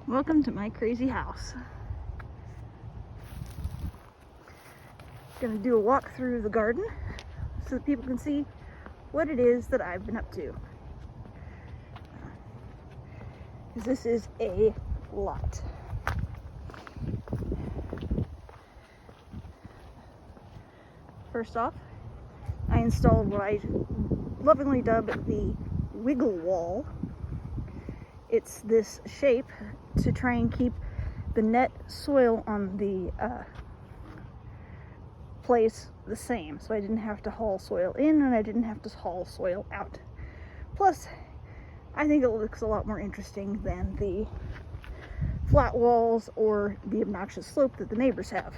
Welcome to my crazy house. Gonna do a walk through the garden so that people can see what it is that I've been up to. This is a lot. First off, I installed what I lovingly dub the wiggle wall. It's this shape to try and keep the net soil on the place the same, so I didn't have to haul soil in and I didn't have to haul soil out. Plus, I think it looks a lot more interesting than the flat walls or the obnoxious slope that the neighbors have.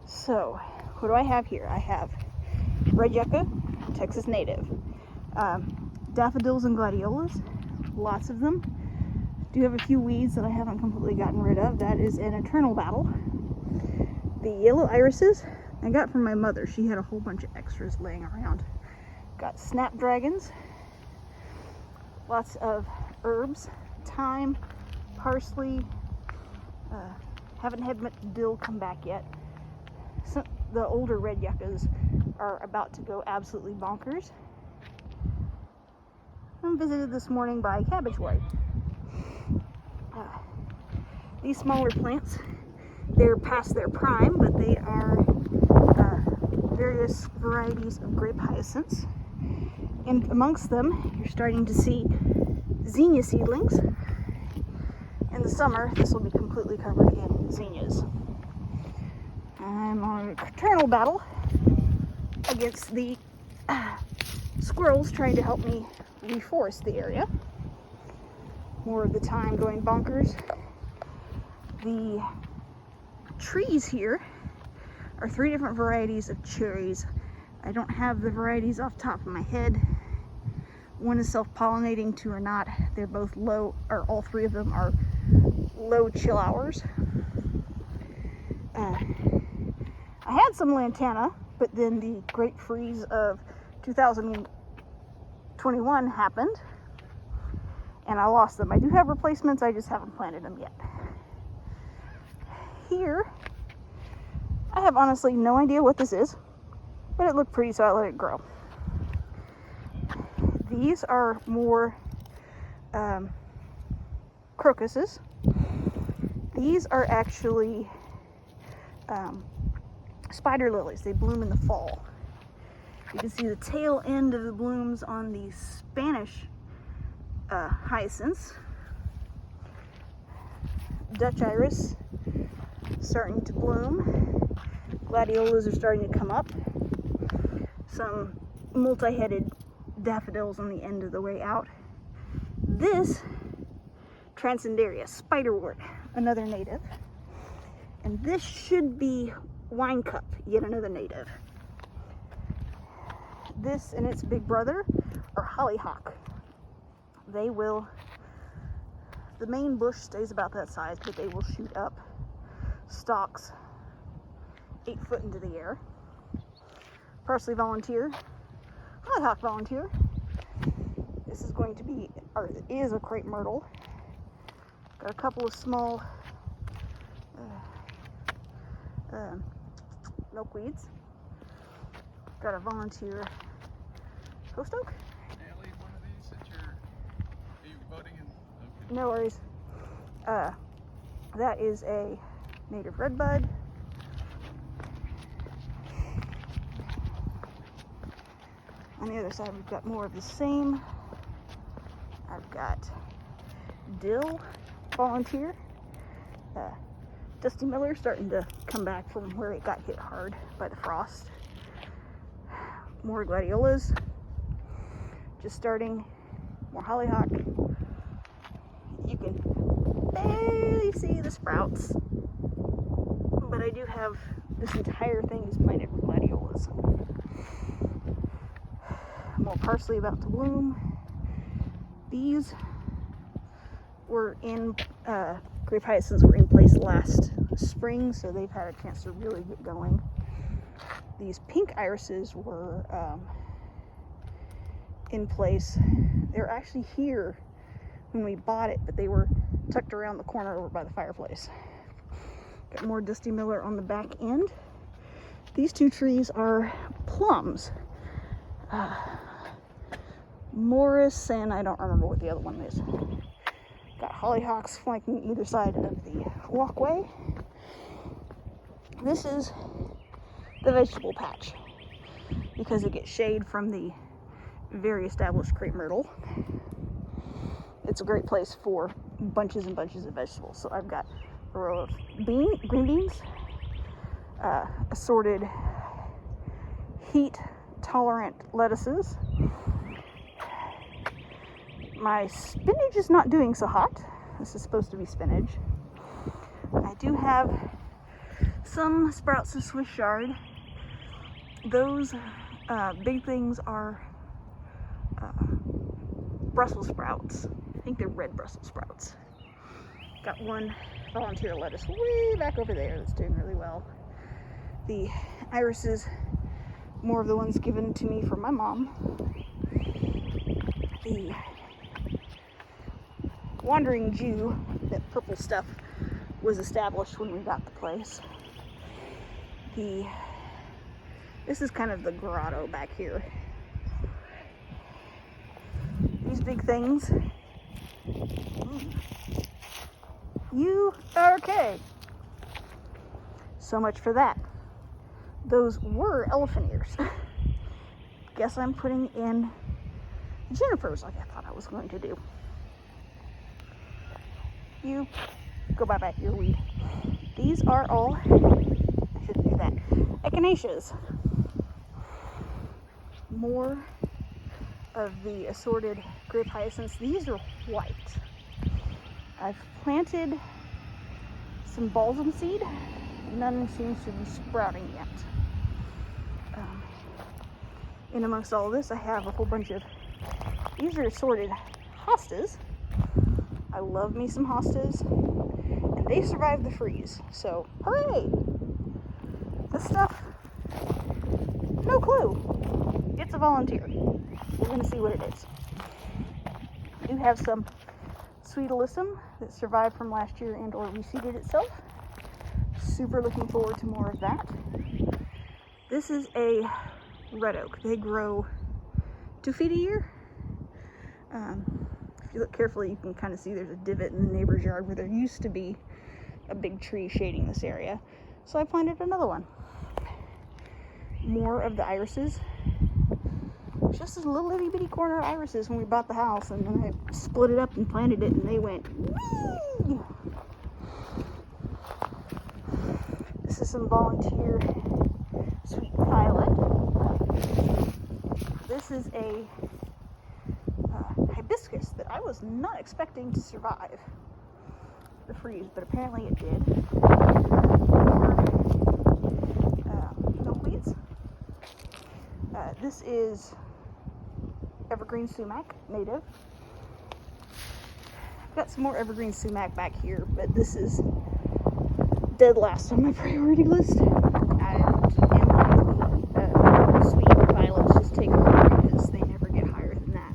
So, what do I have here? I have red yucca, Texas native, daffodils and gladiolas, lots of them. Do have a few weeds that I haven't completely gotten rid of. That is an eternal battle. The yellow irises I got from my mother. She had a whole bunch of extras laying around. Got snapdragons, lots of herbs, thyme, parsley. Haven't had dill come back yet. The older red yuccas are about to go absolutely bonkers. I'm visited this morning by cabbage white. These smaller plants, they're past their prime, but they are various varieties of grape hyacinths. And amongst them, you're starting to see zinnia seedlings. In the summer, this will be completely covered in zinnias. I'm on an eternal battle against the squirrels trying to help me reforest the area. More of the time going bonkers. The trees here are 3 different varieties of cherries. I don't have the varieties off the top of my head. One is self-pollinating, 2 are not. They're both low, or all 3 of them are low chill hours. I had some lantana, but then the great freeze of 2021 happened, and I lost them. I do have replacements, I just haven't planted them yet. Here, I have honestly no idea what this is, but it looked pretty, so I let it grow. These are more crocuses. These are actually spider lilies. They bloom in the fall. You can see the tail end of the blooms on the Spanish hyacinths. Dutch iris starting to bloom. Gladiolas are starting to come up. Some multi-headed daffodils on the end of the way out. This Transcendaria, spiderwort, another native. And this should be wine cup, yet another native. This and its big brother are hollyhock. They will, the main bush stays about that size, but they will shoot up stalks 8 foot into the air. Parsley volunteer, hollyhock volunteer. This is going to be, or is a crepe myrtle. Got a couple of small milkweeds. Got a volunteer post oak. Can I leave one of these that are you voting in? Okay. No worries. That is a native redbud. On the other side, we've got more of the same. I've got dill volunteer. Dusty Miller starting to come back from where it got hit hard by the frost. More gladiolas. Just starting. More hollyhock. You can barely see the sprouts. But I do have this entire thing is planted with gladiolas. More parsley about to bloom. These were in, grape hyacinths were in place last spring, so they've had a chance to really get going. These pink irises were in place. They're actually here when we bought it, but they were tucked around the corner over by the fireplace. Got more Dusty Miller on the back end. These two trees are plums. Morris, and I don't remember what the other one is. Got hollyhocks flanking either side of the walkway. This is the vegetable patch because it gets shade from the very established crepe myrtle. It's a great place for bunches and bunches of vegetables. So I've got a row of green beans, assorted heat-tolerant lettuces. My spinach is not doing so hot. This is supposed to be spinach. I do have some sprouts of Swiss chard. Those big things are Brussels sprouts. I think they're red Brussels sprouts. Got one volunteer lettuce way back over there that's doing really well. The irises, more of the ones given to me from my mom. The Wandering Jew, that purple stuff, was established when we got the place. This is kind of the grotto back here. These big things. You are okay. So much for that. Those were elephant ears. Guess I'm putting in junipers like I thought I was going to do. You go back your weed. These are all, I shouldn't do that, echinaceas. More of the assorted grape hyacinths. These are white. I've planted some balsam seed. None seems to be sprouting yet. In amongst all of this, I have a whole bunch of, these are assorted hostas. I love me some hostas, and they survived the freeze, so hooray! This stuff, no clue. It's a volunteer. We're gonna see what it is. I do have some sweet alyssum that survived from last year and or reseeded itself. Super looking forward to more of that. This is a red oak. They grow 2 feet a year. If you look carefully, you can kind of see there's a divot in the neighbor's yard where there used to be a big tree shading this area. So I planted another one. More of the irises. Just this little itty bitty corner of irises when we bought the house, and then I split it up and planted it, and they went whee! This is some volunteer sweet violet. This is a hibiscus that I was not expecting to survive the freeze, but apparently it did. Milkweeds. This is evergreen sumac, native. I've got some more evergreen sumac back here, but this is dead last on my priority list. I am letting the sweet violets just take over because they never get higher than that.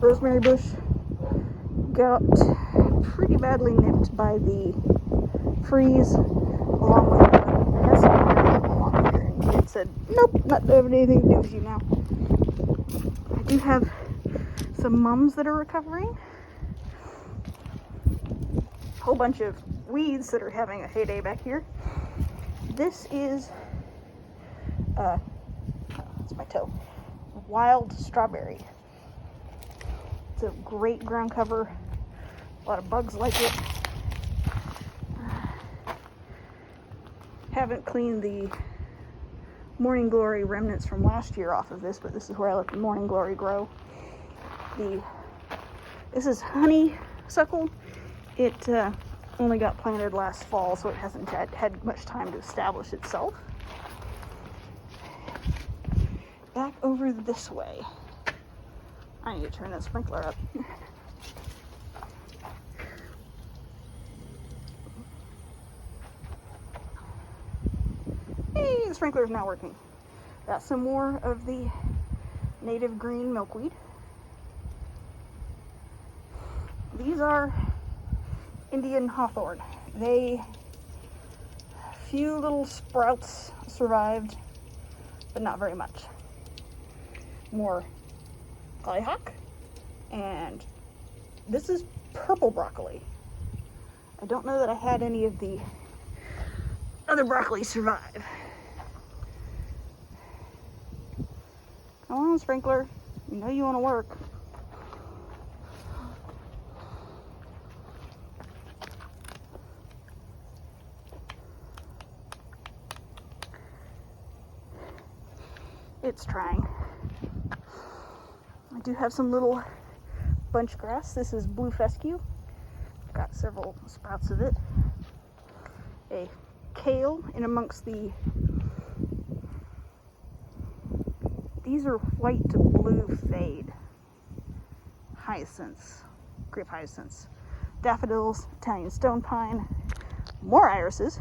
Rosemary bush got pretty badly nipped by the freeze, along with along here, and it said, nope, not having anything to do with you now. I do have some mums that are recovering. A whole bunch of weeds that are having a heyday back here. This is, that's my toe, wild strawberry. It's a great ground cover. A lot of bugs like it. Haven't cleaned the Morning Glory remnants from last year off of this, but this is where I let the Morning Glory grow. This is honeysuckle. It only got planted last fall, so it hasn't had much time to establish itself. Back over this way. I need to turn that sprinkler up. Hey, the sprinkler's not working. Got some more of the native green milkweed. these are Indian hawthorn. Few little sprouts survived, but not very much. More hollyhock, and this is purple broccoli. I don't know that I had any of the other broccoli survive. Come on, sprinkler. You know you want to work. It's trying. I do have some little bunch grass. This is blue fescue. Got several sprouts of it. A kale in amongst these are white to blue fade hyacinths, grape hyacinths, daffodils, Italian stone pine, more irises.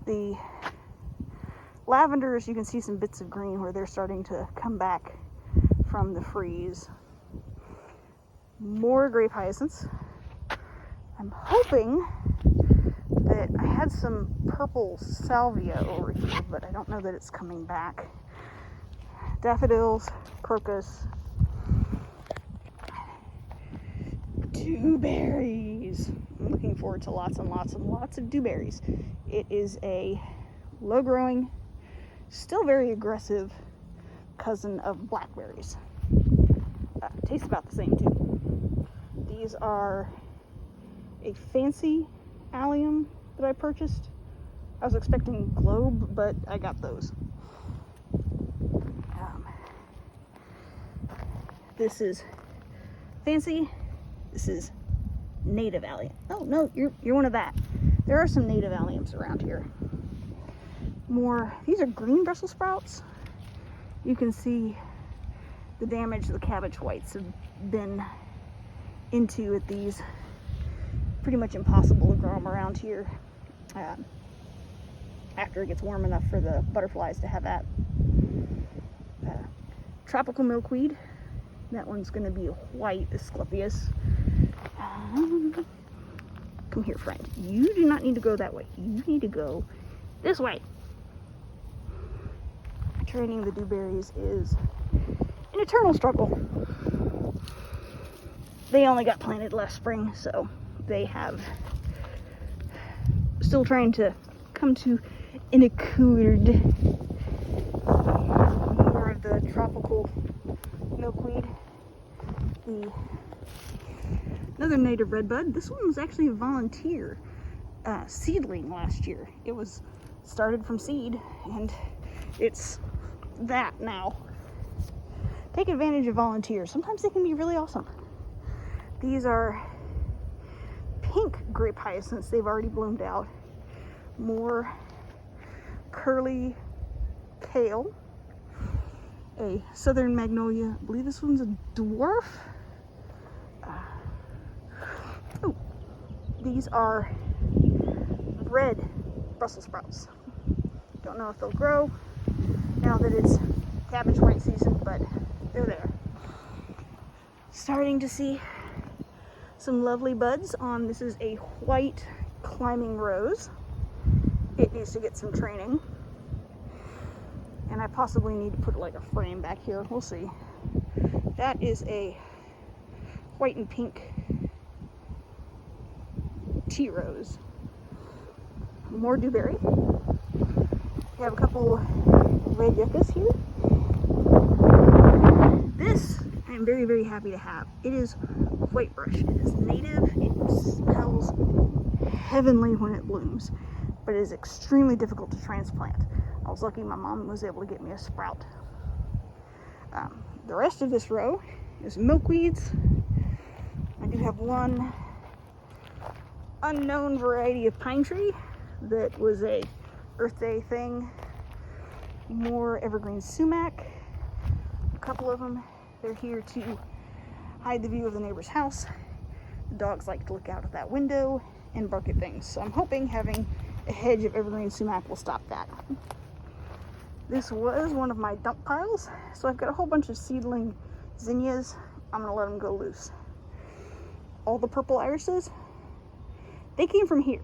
The lavenders, you can see some bits of green where they're starting to come back from the freeze. More grape hyacinths. I'm hoping that I had some purple salvia over here, but I don't know that it's coming back. Daffodils, crocus, dewberries. I'm looking forward to lots and lots and lots of dewberries. It is a low-growing, still very aggressive cousin of blackberries. Tastes about the same too. These are a fancy allium that I purchased. I was expecting globe, but I got those. This is fancy. This is native allium. Oh no, you're one of that. There are some native alliums around here. More. These are green Brussels sprouts. You can see the damage the cabbage whites have been into at these. Pretty much impossible to grow them around here after it gets warm enough for the butterflies to have that. Tropical milkweed. That one's going to be white Asclepias. Come here, friend. You do not need to go that way. You need to go this way. Training the dewberries is an eternal struggle. They only got planted last spring, so they have still trying to come to an accord. More of the tropical milkweed. Another native redbud. This one was actually a volunteer seedling last year. It was started from seed, and it's that now. Take advantage of volunteers. Sometimes they can be really awesome. These are pink grape hyacinths. They've already bloomed out. More curly kale. A southern magnolia. I believe this one's a dwarf. These are red Brussels sprouts. Don't know if they'll grow now that it's cabbage white season, but they're there. Starting to see some lovely buds on. This is a white climbing rose. It needs to get some training. And I possibly need to put like a frame back here. We'll see. That is a white and pink tea rose. More dewberry. We have a couple red yuccas here. This I'm very, very happy to have. It is whitebrush. It is native. It smells heavenly when it blooms, but it is extremely difficult to transplant. I was lucky my mom was able to get me a sprout. The rest of this row is milkweeds. I do have one unknown variety of pine tree that was a Earth Day thing. More evergreen sumac. A couple of them. They're here to hide the view of the neighbor's house. The dogs like to look out of that window and bark at things. So I'm hoping having a hedge of evergreen sumac will stop that. This was one of my dump piles, so I've got a whole bunch of seedling zinnias. I'm gonna let them go loose. all the purple irises, they came from here.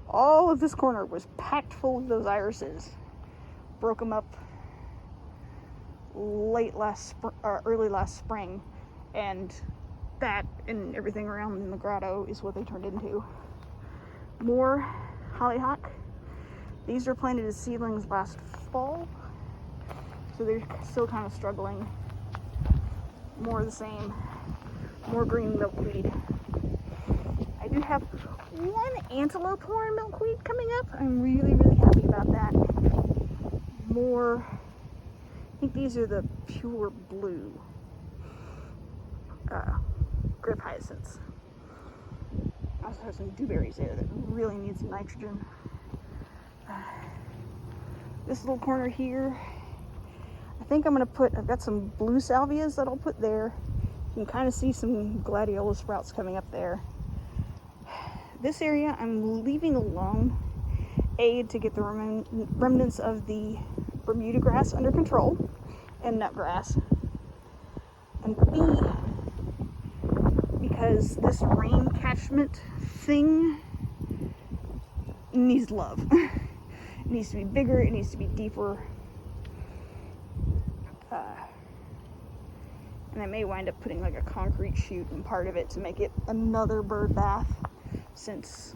All of this corner was packed full of those irises. Broke them up early last spring, and that and everything around in the grotto is what they turned into. More hollyhock. These were planted as seedlings last fall, so they're still kind of struggling. More of the same. More green milkweed. I do have one antelope horn milkweed coming up. I'm really, really happy about that. More, I think these are the pure blue grape hyacinths. I also have some dewberries there that really need some nitrogen. This little corner here, I think I'm going to I've got some blue salvias that I'll put there. You can kind of see some gladiola sprouts coming up there. This area I'm leaving alone, A, to get the remnants of the bermuda grass under control and nutgrass, and B, because this rain catchment thing needs love. It needs to be bigger, it needs to be deeper, and I may wind up putting like a concrete chute in part of it to make it another bird bath, since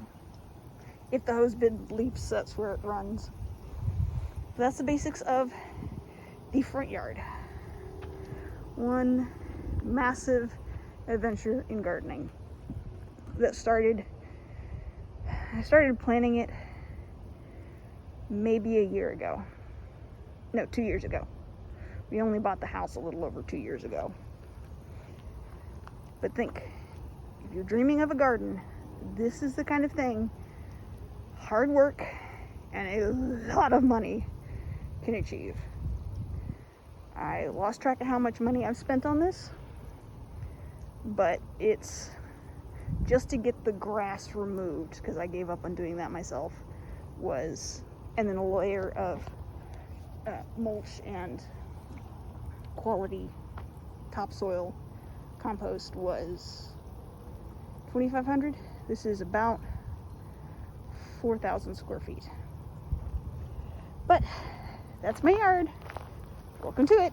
if the hose bib leaks, that's where it runs. But that's the basics of the front yard. One massive adventure in gardening that I started planning it maybe a year ago. No, 2 years ago. We only bought the house a little over 2 years ago. But think, if you're dreaming of a garden, this is the kind of thing hard work and a lot of money can achieve. I lost track of how much money I've spent on this, but it's just to get the grass removed, because I gave up on doing that myself, and then a layer of mulch and quality topsoil compost was $2,500. This is about 4,000 square feet. But that's my yard. Welcome to it.